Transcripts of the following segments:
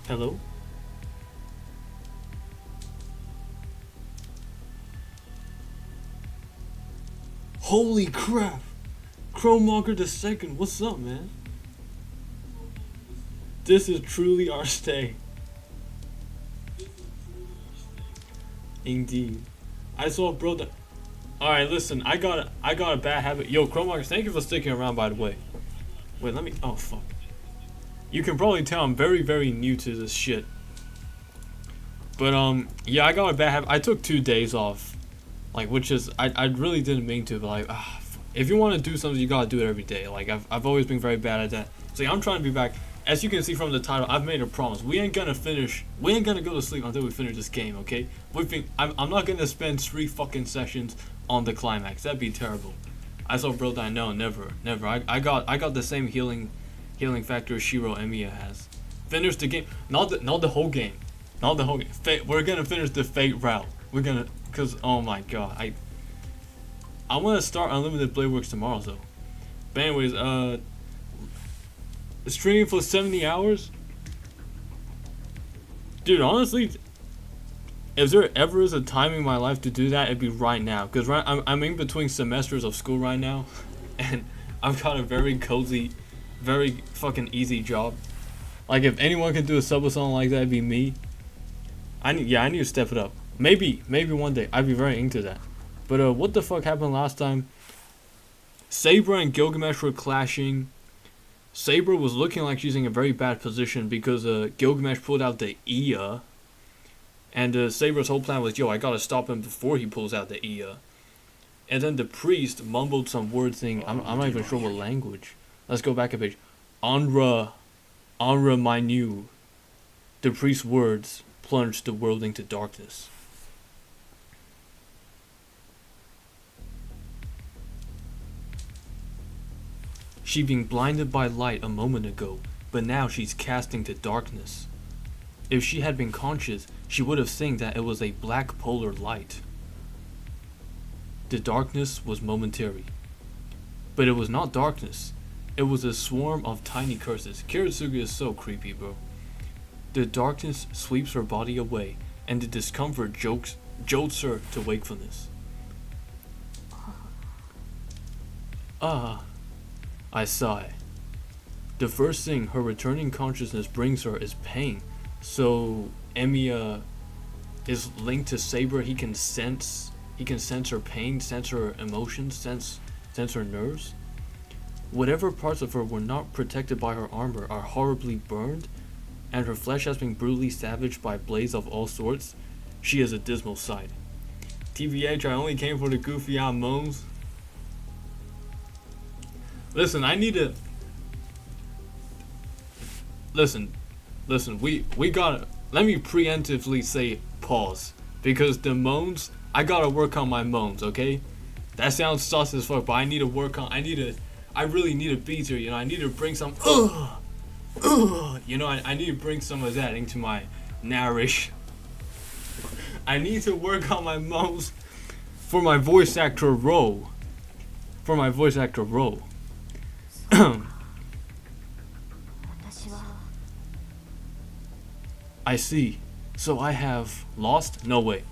Hello? Holy crap! Chromonger the second, what's up, man? This is truly our stay. Indeed. I saw bro that. Alright, listen, I got a bad habit. Yo, Chromonger, thank you for sticking around, by the way. Wait, let me. Oh, fuck. You can probably tell I'm very, very new to this shit. But, yeah, I got a bad habit. I took 2 days off. Like, which is. I really didn't mean to, but, like, if you want to do something, you gotta do it every day. Like, I've always been very bad at that. So, yeah, I'm trying to be back. As you can see from the title, I've made a promise. We ain't gonna go to sleep until we finish this game, okay? I'm not gonna spend 3 fucking sessions on the climax. That'd be terrible. I saw bro die. No, never. I got the same healing factor Shiro Emiya has. Finish the game. Not the whole game. Not the whole game. We're gonna finish the Fate route. We're gonna, cause oh my god, I wanna start Unlimited Blade Works tomorrow though. But anyways, streaming for 70 hours? Dude, honestly, if there ever is a time in my life to do that, it'd be right now. Because I'm in between semesters of school right now. And I've got a very cozy, very fucking easy job. Like, if anyone can do a sub or something like that, it'd be me. I need to step it up. Maybe one day. I'd be very into that. But, what the fuck happened last time? Saber and Gilgamesh were clashing. Saber was looking like she's in a very bad position because Gilgamesh pulled out the Iya. And Saber's whole plan was, yo, I gotta stop him before he pulls out the Iya. And then the priest mumbled some word thing. I'm not even sure what language. Let's go back a page. Anra Minu. The priest's words plunged the world into darkness. She'd been blinded by light a moment ago, but now she's cast into darkness. If she had been conscious, she would have seen that it was a black polar light. The darkness was momentary. But it was not darkness. It was a swarm of tiny curses. Kiritsugu is so creepy, bro. The darkness sweeps her body away, and the discomfort jolts her to wakefulness. I sigh. The first thing her returning consciousness brings her is pain. So Emiya is linked to Saber. He can sense her pain, sense her emotions, sense her nerves. Whatever parts of her were not protected by her armor are horribly burned, and her flesh has been brutally savaged by blades of all sorts. She is a dismal sight. TBH, I only came for the goofy out moans. Listen, I need to... Listen, we gotta... Let me preemptively say pause. Because the moans, I gotta work on my moans, okay? That sounds sus as fuck, but I need to work on... I really need a beat here, you know? I need to bring some... you know, I need to bring some of that into my narration. I need to work on my moans for my voice actor role. I see. So I have lost? No way.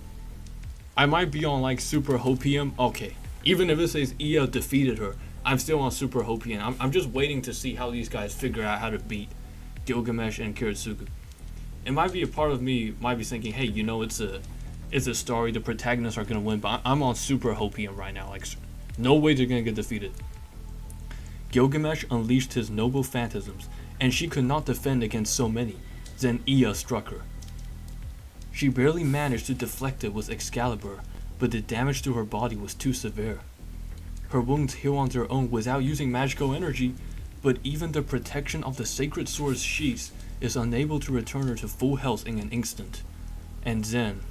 I might be on like Super Hopium. Okay. Even if it says Iya defeated her, I'm still on Super Hopium. I'm just waiting to see how these guys figure out how to beat Gilgamesh and Kiritsugu. It might be a part of me might be thinking, hey, you know, it's a story. The protagonists are gonna win, but I'm on Super Hopium right now. Like, no way they're gonna get defeated. Gilgamesh unleashed his noble phantasms, and she could not defend against so many. Then Iya struck her. She barely managed to deflect it with Excalibur, but the damage to her body was too severe. Her wounds heal on their own without using magical energy, but even the protection of the sacred sword's sheath is unable to return her to full health in an instant. And then,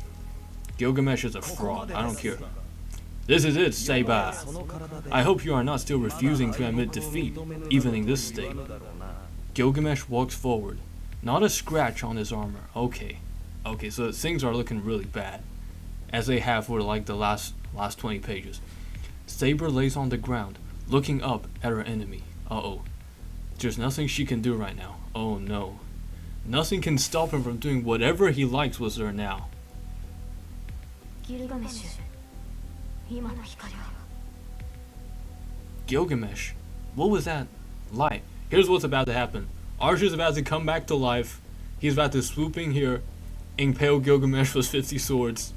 Gilgamesh is a fraud, I don't care. This is it, Seiba. I hope you are not still refusing to admit defeat, even in this state. Gilgamesh walks forward. Not a scratch on his armor. Okay, so things are looking really bad, as they have for like the last 20 pages. Saber lays on the ground, looking up at her enemy. Uh-oh. There's nothing she can do right now. Oh no. Nothing can stop him from doing whatever he likes with her now. Gilgamesh, what was that light? Here's what's about to happen. Archer's about to come back to life. He's about to swoop in here, impale Gilgamesh with 50 swords,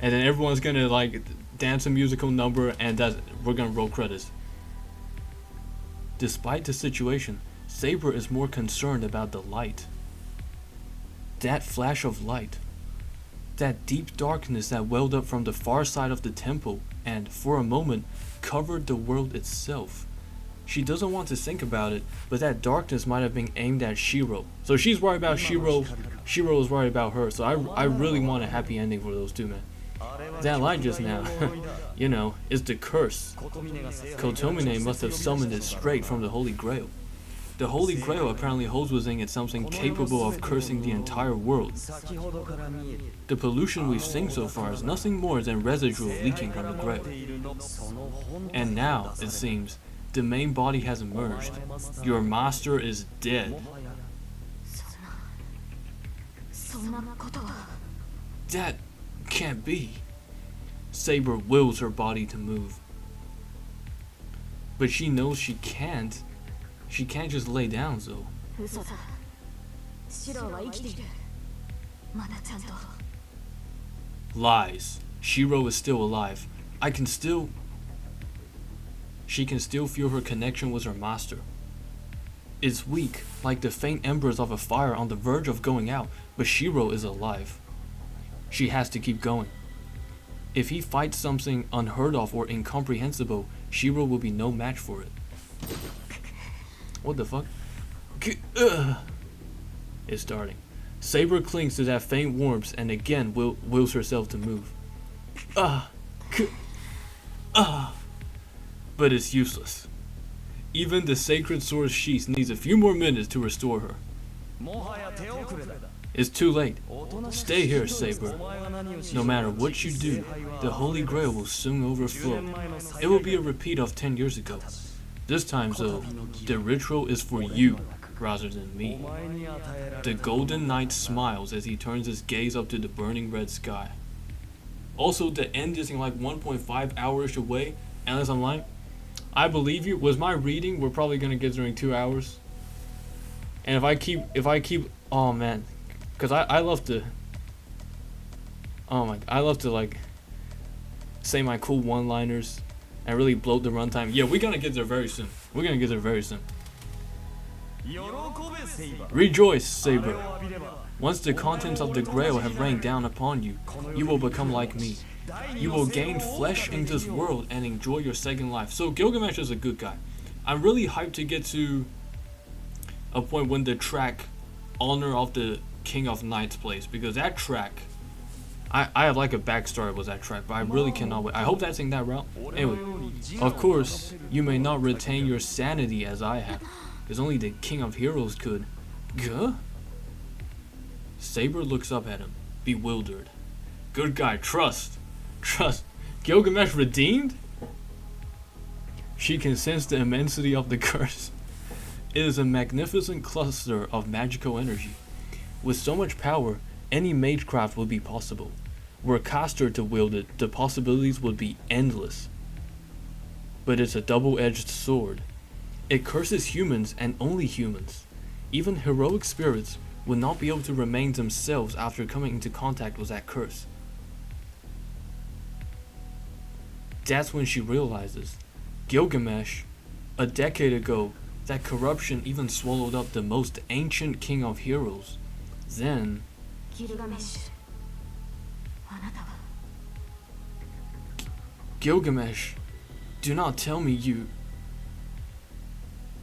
and then everyone's gonna like dance a musical number, and we're gonna roll credits. Despite the situation, Saber is more concerned about the light. That flash of light. That deep darkness that welled up from the far side of the temple and, for a moment, covered the world itself. She doesn't want to think about it, but that darkness might have been aimed at Shiro. So she's worried about Shiro. Shiro is worried about her. So I really want a happy ending for those two, man. That light just now, you know, is the curse. Kotomine must have summoned it straight from the Holy Grail. The Holy Grail apparently holds within it something capable of cursing the entire world. The pollution we've seen so far is nothing more than residue leaking from the Grail. And now, it seems, the main body has emerged. Your master is dead. That can't be. Saber wills her body to move. But she knows she can't. She can't just lay down, so. Lies. Shiro is still alive. She can still feel her connection with her master. It's weak, like the faint embers of a fire on the verge of going out, but Shiro is alive. She has to keep going. If he fights something unheard of or incomprehensible, Shiro will be no match for it. What the fuck? It's starting. Saber clings to that faint warmth and again wills herself to move. But it's useless. Even the sacred sword's sheath needs a few more minutes to restore her. It's too late. Stay here, Saber. No matter what you do, the Holy Grail will soon overflow. It will be a repeat of 10 years ago. This time, though, the ritual is for you, rather than me. The Golden Knight smiles as he turns his gaze up to the burning red sky. Also, the end is in like 1.5 hours away, unless I'm lying. I believe you. With my reading, we're probably gonna get during 2 hours. And if I keep, oh man, because I love to, I love to like say my cool one-liners and really bloat the runtime. Yeah, we're gonna get there very soon. Rejoice, Saber. Once the contents of the Grail have rained down upon you, you will become like me. You will gain flesh in this world and enjoy your second life. So Gilgamesh is a good guy. I'm really hyped to get to a point when the track Honor of the King of Knights plays, because that track, I have like a backstory with that track, but I really cannot wait. I hope that's in that route. Anyway, of course, you may not retain your sanity as I have, because only the King of Heroes could. Gah? Saber looks up at him, bewildered. Good guy, trust. Gilgamesh redeemed? She can sense the immensity of the curse. It is a magnificent cluster of magical energy. With so much power, any magecraft would be possible. Were a caster to wield it, the possibilities would be endless. But it's a double-edged sword. It curses humans and only humans. Even heroic spirits would not be able to remain themselves after coming into contact with that curse. That's when she realizes, Gilgamesh, a decade ago, that corruption even swallowed up the most ancient king of heroes. Then, Gilgamesh, do not tell me you.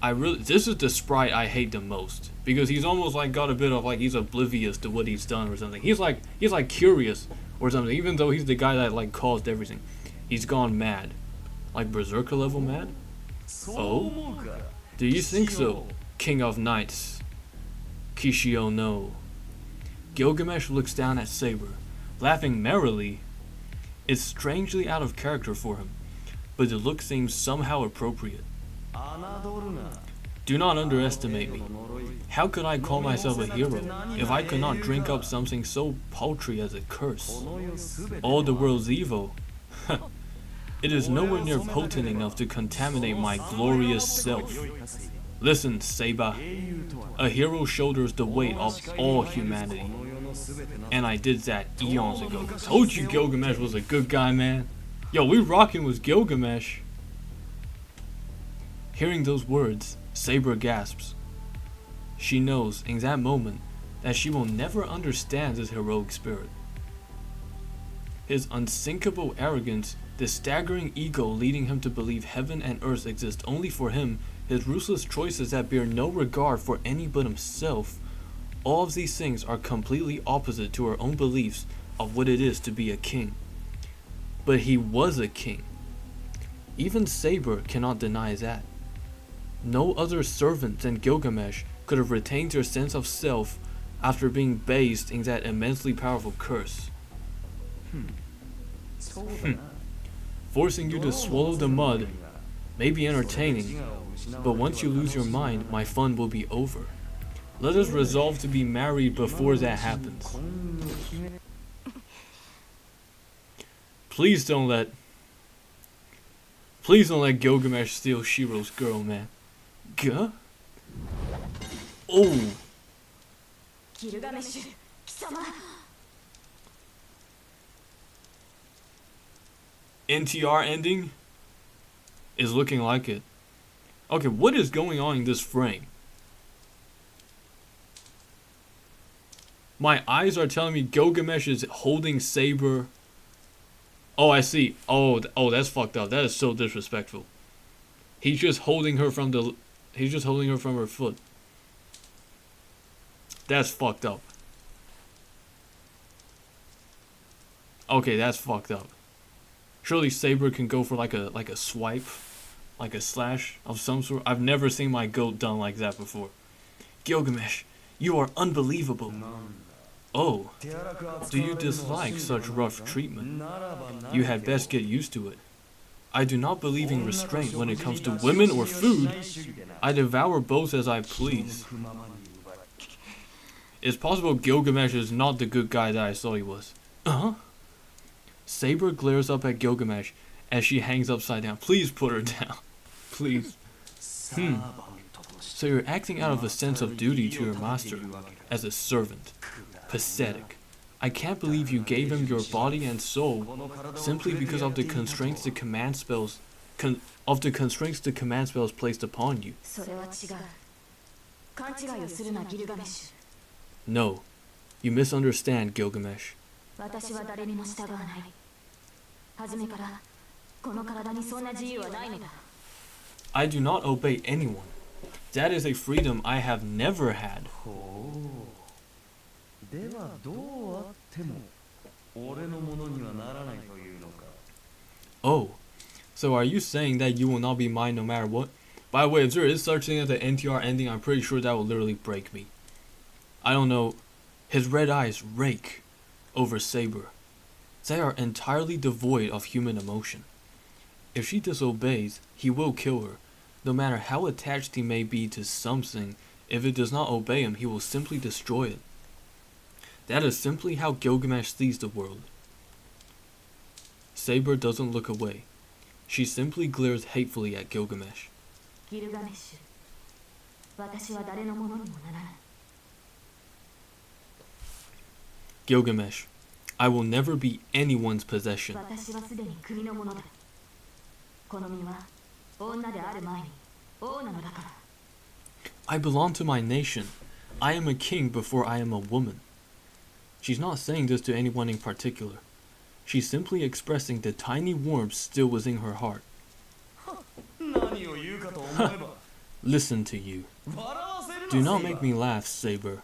This is the sprite I hate the most, because he's almost like got a bit of like he's oblivious to what he's done or something. He's like curious or something, even though he's the guy that like caused everything. He's gone mad, like berserker level mad. Oh, do you think so, King of Knights? Kishio no. Gilgamesh looks down at Saber, laughing merrily. It's strangely out of character for him, but the look seems somehow appropriate. Do not underestimate me. How could I call myself a hero if I could not drink up something so paltry as a curse? All the world's evil. It is nowhere near potent enough to contaminate my glorious self. Listen, Seiba. A hero shoulders the weight of all humanity. And I did that eons ago. Told you Gilgamesh was a good guy, man. Yo, we rocking with Gilgamesh. Hearing those words, Saber gasps. She knows in that moment that she will never understand his heroic spirit. His unsinkable arrogance, the staggering ego leading him to believe heaven and earth exist only for him, his ruthless choices that bear no regard for any but himself, all of these things are completely opposite to her own beliefs of what it is to be a king. But he was a king. Even Saber cannot deny that. No other servant than Gilgamesh could have retained their sense of self after being bathed in that immensely powerful curse. Forcing you to swallow the mud may be entertaining, but once you lose your mind, my fun will be over. Let us resolve to be married before that happens. Please don't let Gilgamesh steal Shiro's girl, man. Gah? Oh. NTR ending is looking like it. Okay, what is going on in this frame? My eyes are telling me Gilgamesh is holding Saber. Oh, I see. Oh, that's fucked up. That is so disrespectful. He's just holding her from her foot. That's fucked up. Okay, that's fucked up. Surely Saber can go for like a swipe, like a slash of some sort. I've never seen my goat done like that before. Gilgamesh, you are unbelievable. Oh, do you dislike such rough treatment? You had best get used to it. I do not believe in restraint when it comes to women or food. I devour both as I please. It's possible Gilgamesh is not the good guy that I thought he was. Saber glares up at Gilgamesh as she hangs upside down. Please put her down. Please. So you're acting out of a sense of duty to your master, as a servant. Pathetic. I can't believe you gave him your body and soul simply because of the constraints the command spells placed upon you. No, you misunderstand, Gilgamesh. I do not obey anyone. That is a freedom I have never had. Oh, so are you saying that you will not be mine no matter what? By the way, if there is such thing as an NTR ending, I'm pretty sure that will literally break me. I don't know. His red eyes rake over Saber. They are entirely devoid of human emotion. If she disobeys, he will kill her. No matter how attached he may be to something, if it does not obey him, he will simply destroy it. That is simply how Gilgamesh sees the world. Saber doesn't look away. She simply glares hatefully at Gilgamesh. Gilgamesh, I will never be anyone's possession. I belong to my nation. I am a king before I am a woman. She's not saying this to anyone in particular. She's simply expressing the tiny warmth still within her heart. Listen to you. Do not make me laugh, Saber.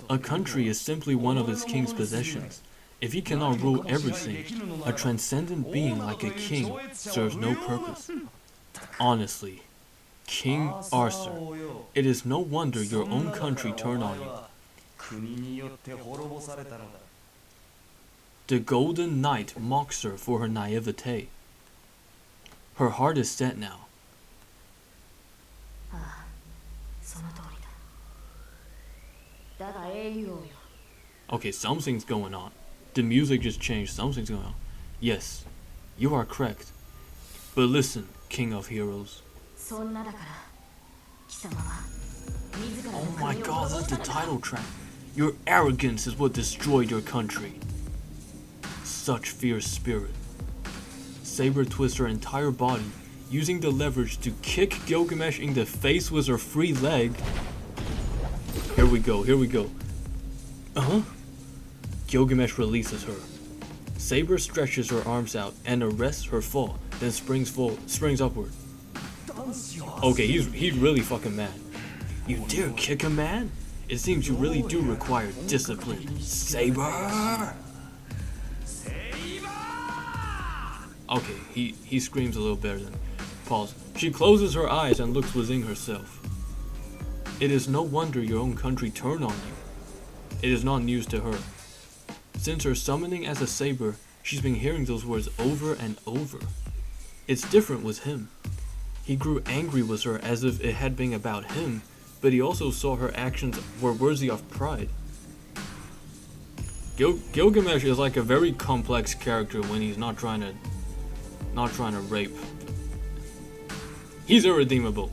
A country is simply one of its king's possessions. If he cannot rule everything, a transcendent being like a king serves no purpose. Honestly, King Arthur, it is no wonder your own country turned on you. The Golden Knight mocks her for her naivete. Her heart is set now. Okay, something's going on. The music just changed. Something's going on. Yes, you are correct. But listen, King of Heroes. Oh my god, that's the title track. Your arrogance is what destroyed your country. Such fierce spirit. Saber twists her entire body, using the leverage to kick Gilgamesh in the face with her free leg. Here we go, here we go. Gilgamesh releases her. Saber stretches her arms out and arrests her fall, then springs upward. Okay, he's really fucking mad. You dare kick a man? It seems you really do require discipline. Saber! Okay, he screams a little better than. Pause. She closes her eyes and looks within herself. It is no wonder your own country turned on you. It is not news to her. Since her summoning as a saber, she's been hearing those words over and over. It's different with him. He grew angry with her as if it had been about him, but he also saw her actions were worthy of pride. Gilgamesh is like a very complex character when he's not trying to rape. He's irredeemable.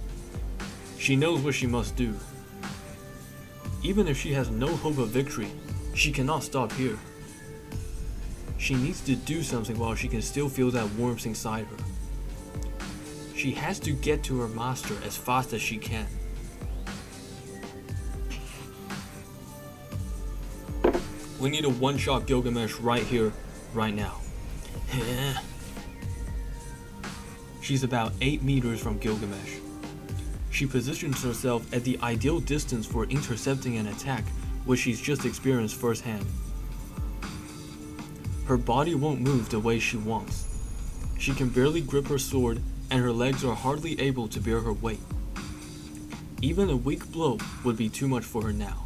She knows what she must do. Even if she has no hope of victory, she cannot stop here. She needs to do something while she can still feel that warmth inside her. She has to get to her master as fast as she can. We need to one-shot Gilgamesh right here, right now. She's about 8 meters from Gilgamesh. She positions herself at the ideal distance for intercepting an attack, which she's just experienced firsthand. Her body won't move the way she wants. She can barely grip her sword, and her legs are hardly able to bear her weight. Even a weak blow would be too much for her now.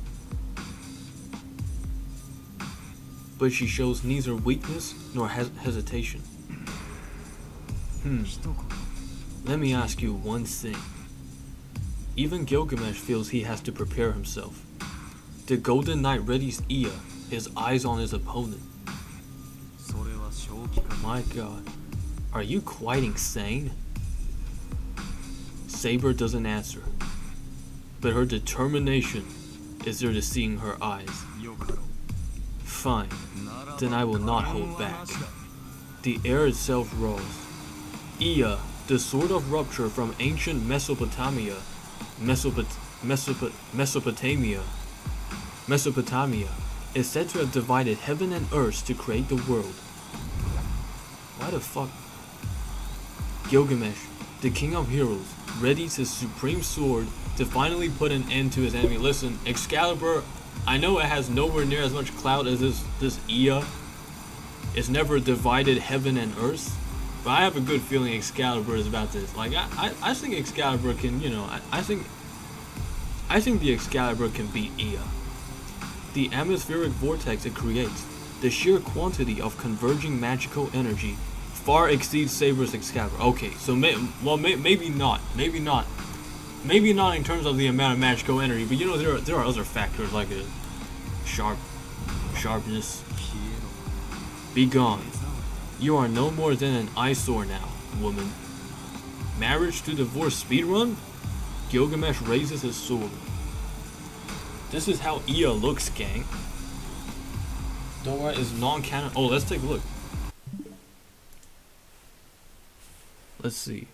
But she shows neither weakness nor hesitation. Let me ask you one thing. Even Gilgamesh feels he has to prepare himself. The Golden Knight readies Ea, his eyes on his opponent. My god, are you quite insane? Saber doesn't answer, but her determination is there to see in her eyes. Fine, then I will not hold back. The air itself rolls. Ea, the sword of rupture from ancient Mesopotamia, is said to have divided heaven and earth to create the world. Why the fuck? Gilgamesh, the king of heroes, readies his supreme sword to finally put an end to his enemy. Listen, Excalibur, I know it has nowhere near as much clout as this Ea. It's never divided heaven and earth, but I have a good feeling Excalibur is about this. Like I think Excalibur can, I think the Excalibur can beat Ea. The atmospheric vortex it creates, the sheer quantity of converging magical energy, far exceeds Saber's Excalibur. Okay, so maybe not in terms of the amount of magical energy, but there are other factors like sharpness. Be gone. You are no more than an eyesore now, woman. Marriage to divorce speedrun? Gilgamesh raises his sword. This is how Ea looks, gang. Dora is non-canon. Oh, let's take a look. Let's see.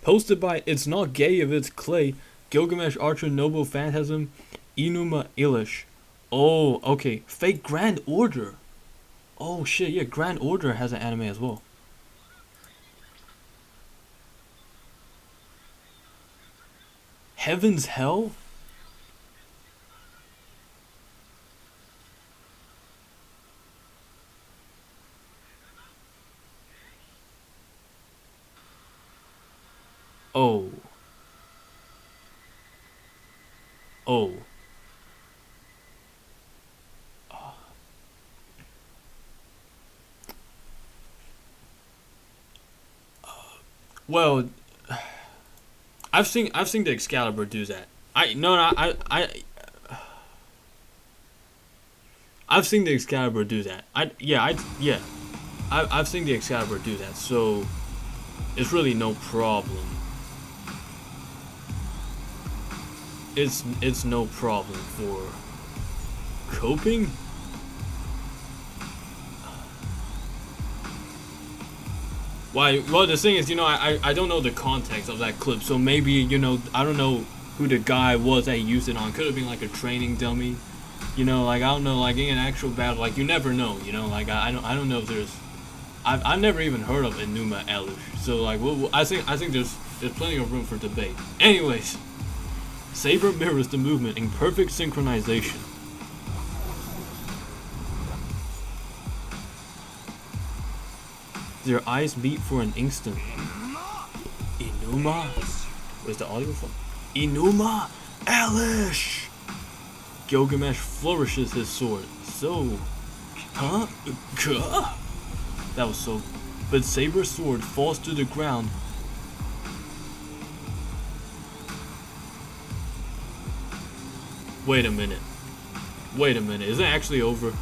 Posted by It's Not Gay If It's Clay, Gilgamesh Archer Noble Phantasm, Inuma Elish. Oh, okay. Fake Grand Order. Oh shit, yeah, Grand Order has an anime as well. Heaven's Hell? Oh. Oh. Well, I've seen the Excalibur do that. I no no I've seen the Excalibur do that. I've seen the Excalibur do that. So it's really no problem. It's no problem for coping. Why? Well, the thing is, I don't know the context of that clip, so maybe, I don't know who the guy was that he used it on. Could have been like a training dummy, like I don't know, like in an actual battle, like you never know, like I don't know if there's, I've never even heard of Enuma Elish, so like I think there's plenty of room for debate. Anyways, Saber mirrors the movement in perfect synchronization. Their eyes meet for an instant. Enuma? Where's the audio from? Enuma Elish! Gilgamesh flourishes his sword. So... Huh? That was so... But Saber's sword falls to the ground. Wait a minute. Is it actually over?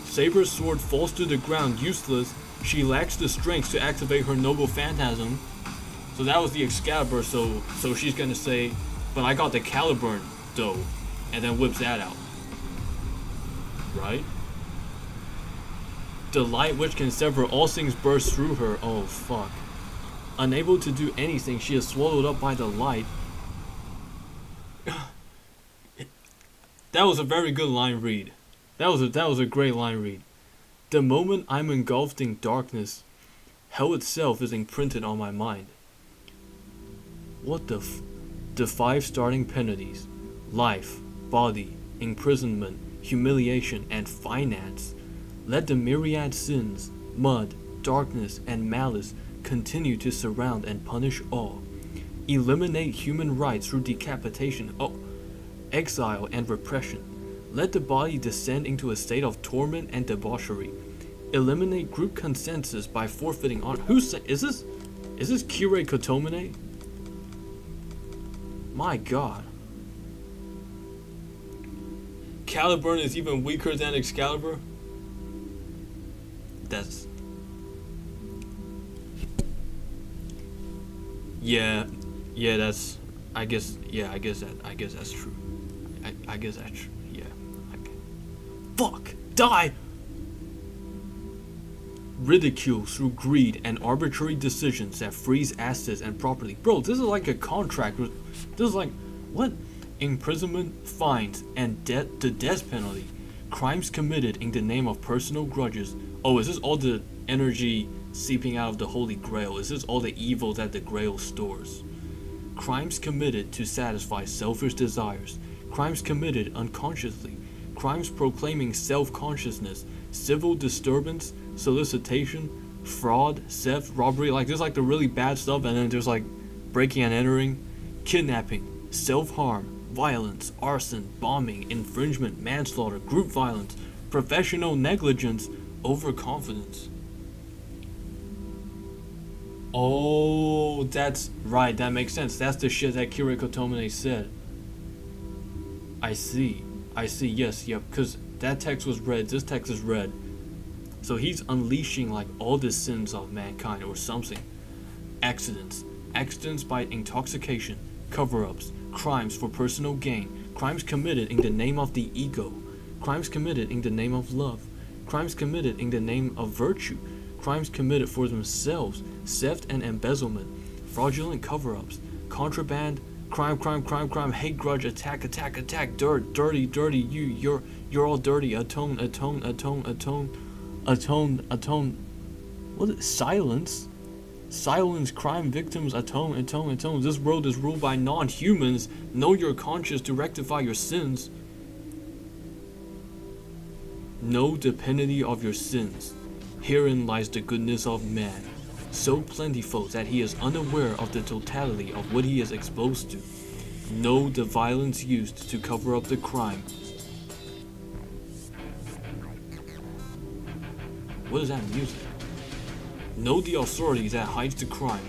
Saber's sword falls to the ground useless. She lacks the strength to activate her noble phantasm. So that was the Excalibur, so she's gonna say, but I got the Caliburn though, and then whips that out. Right? The light which can sever all things bursts through her. Oh fuck. Unable to do anything, she is swallowed up by the light. That was a very good line read. That was a great line read. The moment I'm engulfed in darkness, hell itself is imprinted on my mind. What the The 5 starting penalties: life, body, imprisonment, humiliation, and finance. Let the myriad sins, mud, darkness, and malice continue to surround and punish all. Eliminate human rights through decapitation, exile, and repression. Let the body descend into a state of torment and debauchery. Eliminate group consensus by forfeiting honor. Is this Kirei Kotomine? My god. Caliburn is even weaker than Excalibur? That's... Yeah, that's... I guess that's true. I guess that's true, yeah. Fuck! Die! Ridicule through greed and arbitrary decisions that freeze assets and property. Bro, this is like a contract. This is like, what? Imprisonment, fines, and the death penalty. Crimes committed in the name of personal grudges. Oh, is this all the energy seeping out of the Holy Grail? Is this all the evil that the Grail stores? Crimes committed to satisfy selfish desires. Crimes committed unconsciously. Crimes proclaiming self-consciousness. Civil disturbance, solicitation, fraud, theft, robbery. Like, there's like the really bad stuff, and then there's like breaking and entering, kidnapping, self-harm, violence, arson, bombing, infringement, manslaughter, group violence, professional negligence, overconfidence. Oh, that's right, that makes sense. That's the shit that Kirei Kotomine said. I see, yes, yep, because that text was red, this text is red. So he's unleashing like all the sins of mankind or something. Accidents by intoxication, cover-ups, crimes for personal gain, crimes committed in the name of the ego, crimes committed in the name of love, crimes committed in the name of virtue, crimes committed for themselves, theft and embezzlement, fraudulent cover-ups, contraband, crime, hate, grudge, attack, dirty, you're all dirty, atone. What is it? Silence, crime victims, atone. This world is ruled by non-humans. Know your conscience to rectify your sins. Know the penalty of your sins. Herein lies the goodness of man, so plentiful that he is unaware of the totality of what he is exposed to. Know the violence used to cover up the crime. What is that music? Know the authority that hides the crime,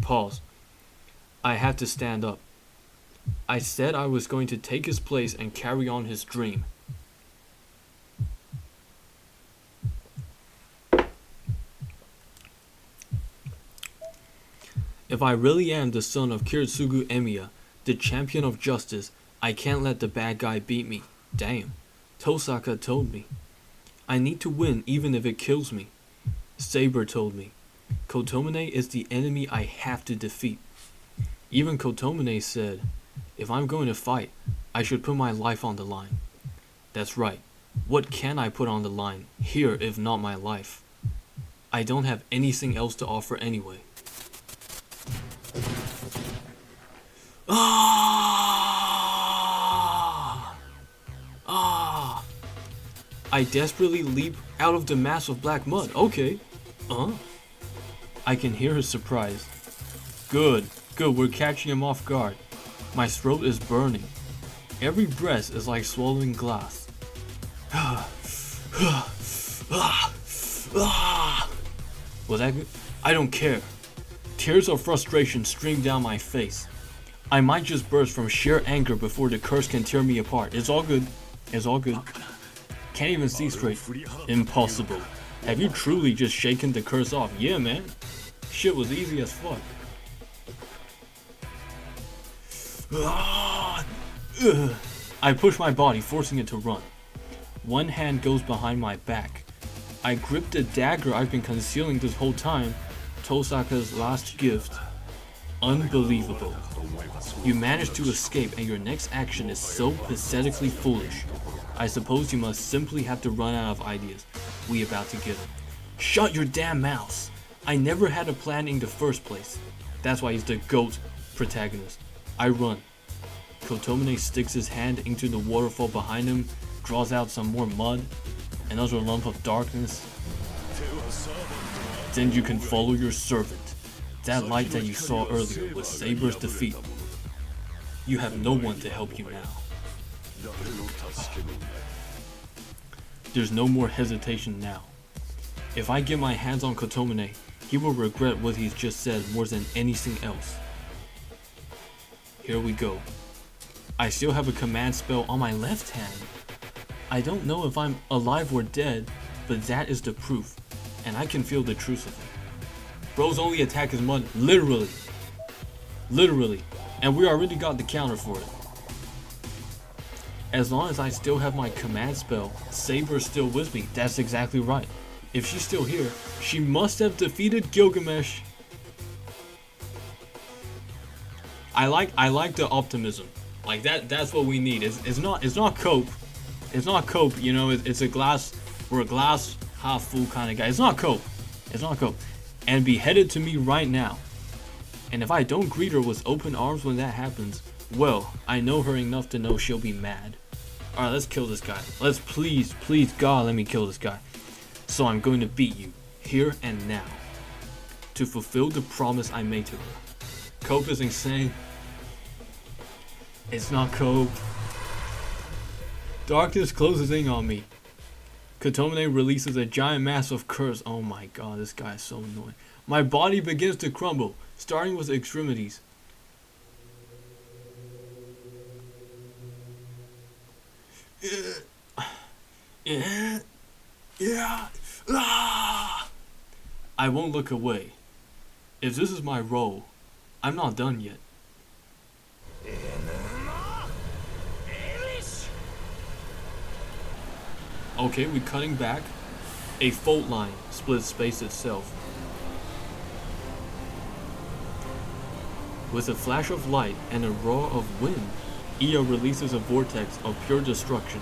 Pause. I had to stand up. I said I was going to take his place and carry on his dream. If I really am the son of Kiritsugu Emiya, the champion of justice, I can't let the bad guy beat me. Damn. Tosaka told me. I need to win even if it kills me. Saber told me. Kotomine is the enemy I have to defeat. Even Kotomine said, if I'm going to fight, I should put my life on the line. That's right. What can I put on the line here if not my life? I don't have anything else to offer anyway. I desperately leap out of the mass of black mud. Okay. I can hear his surprise. Good, we're catching him off guard. My throat is burning. Every breath is like swallowing glass. Was that good? I don't care. Tears of frustration stream down my face. I might just burst from sheer anger before the curse can tear me apart. It's all good. It's all good. Can't even see straight. Impossible. Have you truly just shaken the curse off? Yeah, man. Shit was easy as fuck. I push my body, forcing it to run. One hand goes behind my back. I grip the dagger I've been concealing this whole time. Tosaka's last gift. Unbelievable. You managed to escape and your next action is so pathetically foolish. I suppose you must simply have to run out of ideas. We about to get him. Shut your damn mouth! I never had a plan in the first place. That's why he's the GOAT protagonist. I run. Kotomine sticks his hand into the waterfall behind him, draws out some more mud, another lump of darkness. Then you can follow your servant. That light that you saw earlier was Saber's defeat. You have no one to help you now. There's no more hesitation now. If I get my hands on Kotomine, he will regret what he's just said more than anything else. Here we go. I still have a command spell on my left hand. I don't know if I'm alive or dead, but that is the proof, and I can feel the truth of it. Bro's only attack is mud, literally, and we already got the counter for it. As long as I still have my command spell, Saber's still with me. That's exactly right. If she's still here, she must have defeated Gilgamesh. I like the optimism. Like that's what we need. It's not cope. It's not cope, you know, it's a glass, we're a glass half full kind of guy. It's not cope. It's not cope. And be headed to me right now. And if I don't greet her with open arms when that happens, well, I know her enough to know she'll be mad. Alright, let's kill this guy. Let's please God, let me kill this guy. So I'm going to beat you, here and now, to fulfill the promise I made to her. Cope is insane. It's not cope. Darkness closes in on me. Kotomine releases a giant mass of curse. Oh my god, this guy is so annoying. My body begins to crumble, starting with extremities. I won't look away. If this is my role, I'm not done yet. Okay, we're cutting back. A fault line splits space itself. With a flash of light and a roar of wind, Io releases a vortex of pure destruction.